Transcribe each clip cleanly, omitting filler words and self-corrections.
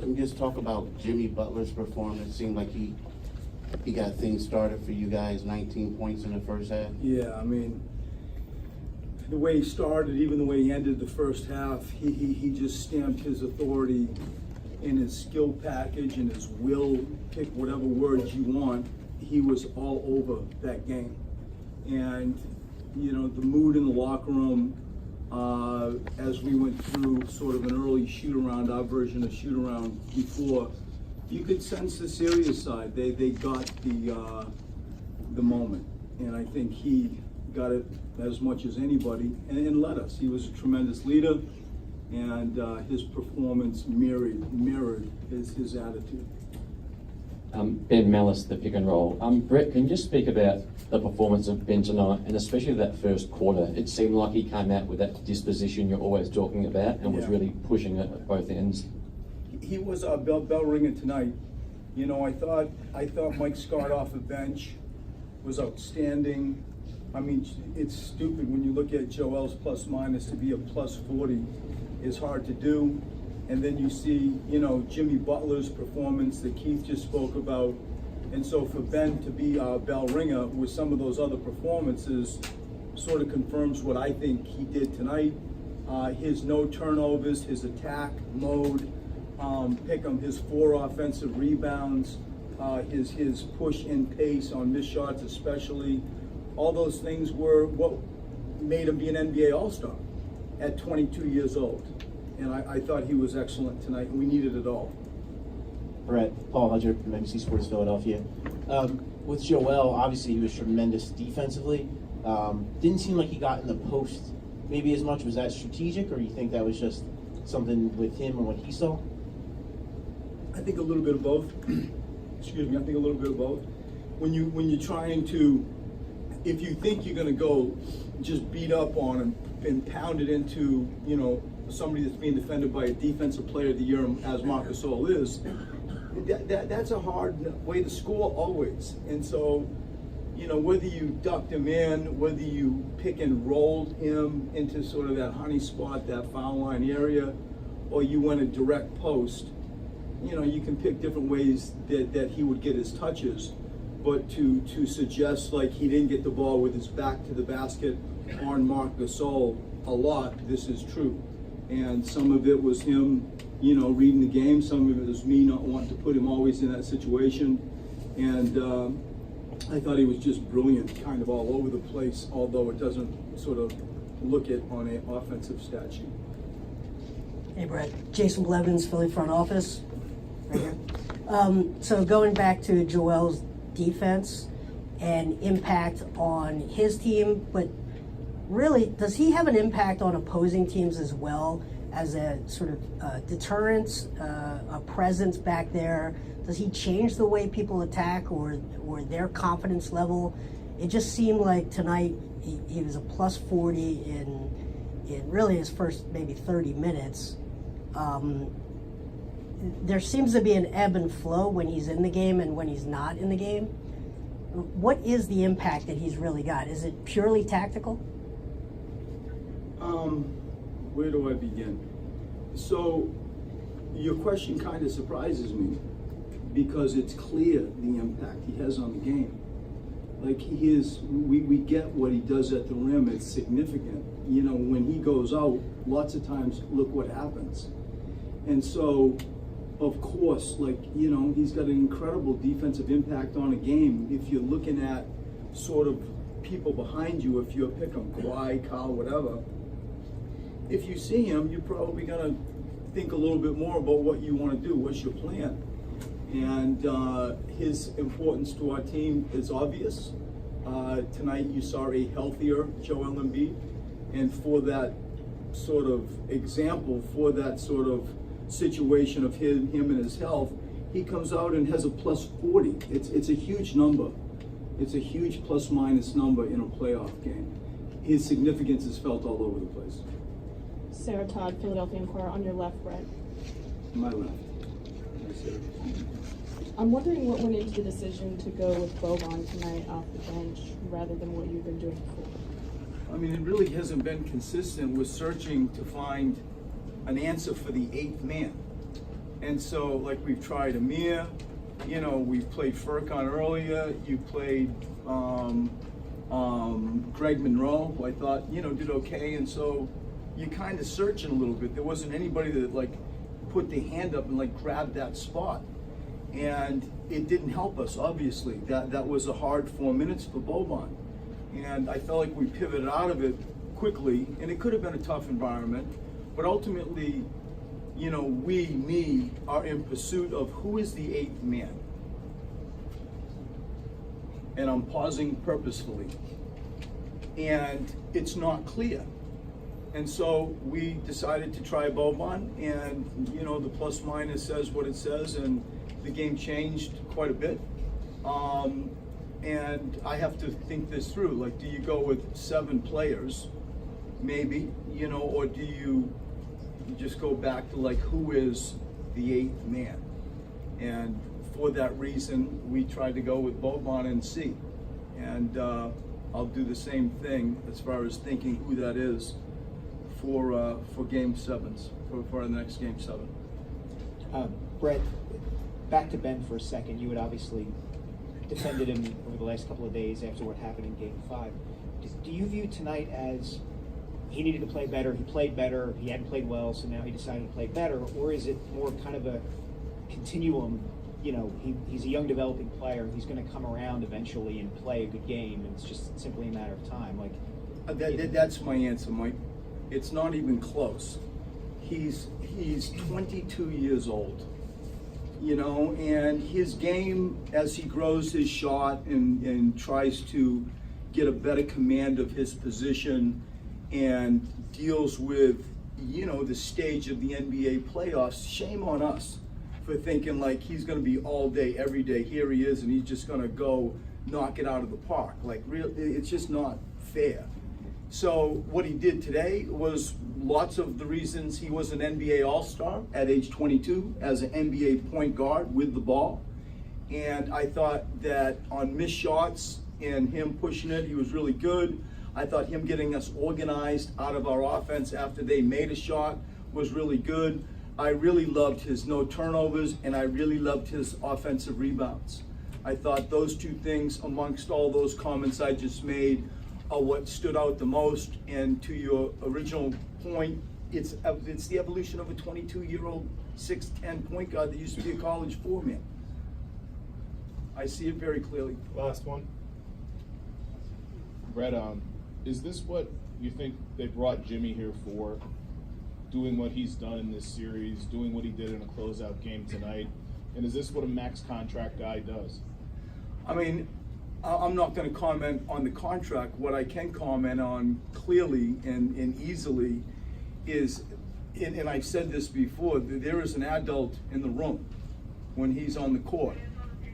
Can you just talk about Jimmy Butler's performance? It seemed like he got things started for you guys, 19 points in the first half. Yeah, I mean, the way he started, even the way he ended the first half, he just stamped his authority in his skill package and his will, pick whatever words you want. He was all over that game. And, you know, the mood in the locker room, as we went through sort of an early shoot-around, our version of shoot-around before, you could sense the serious side. They got the moment. And I think he got it as much as anybody and led us. He was a tremendous leader, and his performance mirrored his attitude. Ben Mellis, the pick and roll. Brett, can you just speak about the performance of Ben tonight, and especially that first quarter? It seemed like he came out with that disposition you're always talking about and was really pushing it at both ends. He was our bell ringer tonight. You know, I thought Mike Scott off the bench was outstanding. I mean, it's stupid when you look at Joel's plus minus to be a plus 40 is hard to do. And then you see, you know, Jimmy Butler's performance that Keith just spoke about. And so for Ben to be our bell ringer with some of those other performances sort of confirms what I think he did tonight. His no turnovers, his attack mode, his 4 offensive rebounds, his push and pace on missed shots especially. All those things were what made him be an NBA All-Star at 22 years old. And I thought he was excellent tonight, and we needed it all. Brett, Paul Hudger from NBC Sports Philadelphia. With Joel, obviously he was tremendous defensively. Didn't seem like he got in the post maybe as much. Was that strategic, or you think that was just something with him and what he saw? I think a little bit of both. Excuse me, I think a little bit of both. When you're trying to, if you think you're going to go just beat up on him and pound it into, you know, somebody that's being defended by a defensive player of the year, as Marc Gasol is, that's a hard way to score always. And so, you know, whether you ducked him in, whether you pick and rolled him into sort of that honey spot, that foul line area, or you went a direct post, you know, you can pick different ways that he would get his touches. But to suggest like he didn't get the ball with his back to the basket on Marc Gasol a lot, this is true. And some of it was him, you know, reading the game. Some of it was me not wanting to put him always in that situation. And I thought he was just brilliant, kind of all over the place, although it doesn't sort of look it on an offensive stat sheet. Hey, Brett. Jason Blevins, Philly front office. Right here. So going back to Joel's defense and impact on his team, but really, does he have an impact on opposing teams as well as a sort of deterrence, a presence back there? Does he change the way people attack or their confidence level? It just seemed like tonight he was a plus 40 in really his first maybe 30 minutes. There seems to be an ebb and flow when he's in the game and when he's not in the game. What is the impact that he's really got? Is it purely tactical? Where do I begin? So your question kind of surprises me because it's clear the impact he has on the game. Like we get what he does at the rim. It's significant. You know, when he goes out, lots of times, look what happens. And so, of course, like, you know, he's got an incredible defensive impact on a game. If you're looking at sort of people behind you, if you're picking Kawhi, Kyle, whatever, if you see him, you're probably going to think a little bit more about what you want to do. What's your plan? And his importance to our team is obvious. Tonight you saw a healthier Joel Embiid. And for that sort of example, for that sort of situation of him and his health, he comes out and has a plus 40. It's a huge number. It's a huge plus minus number in a playoff game. His significance is felt all over the place. Sarah Todd, Philadelphia Inquirer, on your left, Brett. My left. I'm wondering what went into the decision to go with Boban tonight off the bench rather than what you've been doing before. I mean, it really hasn't been consistent. We're searching to find an answer for the 8th man. And so, like, we've tried Amir, you know, we've played Furkan earlier, you played Greg Monroe, who I thought, you know, did okay, and so you're kind of searching a little bit. There wasn't anybody that, like, put their hand up and, like, grabbed that spot. And it didn't help us, obviously. That was a hard 4 minutes for Boban. And I felt like we pivoted out of it quickly, and it could have been a tough environment, but ultimately, you know, we are in pursuit of who is the 8th man. And I'm pausing purposefully. And it's not clear. And so we decided to try Boban, and, you know, the plus minus says what it says, and the game changed quite a bit. And I have to think this through. Like, do you go with 7 players, maybe, you know, or do you just go back to, like, who is the 8th man? And for that reason, we tried to go with Boban and see. And I'll do the same thing as far as thinking who that is for Game 7s, for the next Game 7. Brett, back to Ben for a second. You had obviously defended him over the last couple of days after what happened in Game 5. Do you view tonight as he needed to play better, he played better, he hadn't played well, so now he decided to play better, or is it more kind of a continuum? You know, he's a young developing player, he's going to come around eventually and play a good game, and it's just simply a matter of time. Like, That's my answer, Mike. It's not even close. He's 22 years old, you know, and his game, as he grows his shot and tries to get a better command of his position and deals with, you know, the stage of the NBA playoffs, shame on us for thinking like he's going to be all day, every day. Here he is, and he's just going to go knock it out of the park. Like, it's just not fair. So what he did today was lots of the reasons he was an NBA All-Star at age 22 as an NBA point guard with the ball. And I thought that on missed shots and him pushing it, he was really good. I thought him getting us organized out of our offense after they made a shot was really good. I really loved his no turnovers, and I really loved his offensive rebounds. I thought those two things, amongst all those comments I just made, are what stood out the most. And to your original point, it's the evolution of a 22-year-old 6'10" point guard that used to be a college 4-man. I see it very clearly. Last one. Brett, is this what you think they brought Jimmy here for? Doing what he's done in this series, doing what he did in a closeout game tonight, and is this what a max contract guy does? I mean, I'm not going to comment on the contract. What I can comment on clearly and easily is, and I've said this before, there is an adult in the room when he's on the court.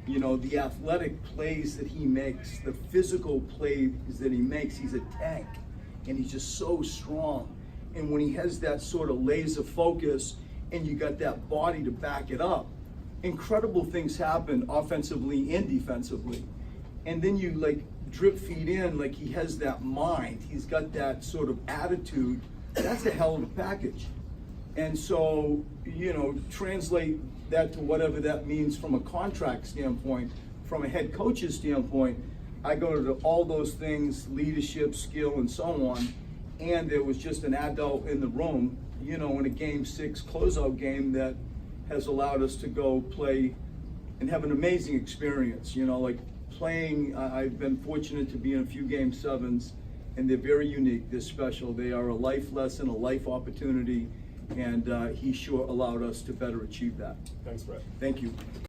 You know, the athletic plays that he makes, the physical plays that he makes, he's a tank, and he's just so strong. And when he has that sort of laser focus and you got that body to back it up, incredible things happen offensively and defensively. And then you like drip feed in, like he has that mind, he's got that sort of attitude. That's a hell of a package. And so, you know, translate that to whatever that means from a contract standpoint, from a head coach's standpoint. I go to all those things, leadership, skill, and so on. And there was just an adult in the room, you know, in a Game 6 closeout game that has allowed us to go play and have an amazing experience. You know, like playing, I've been fortunate to be in a few Game 7s, and they're very unique, they're special. They are a life lesson, a life opportunity, and he sure allowed us to better achieve that. Thanks, Brett. Thank you.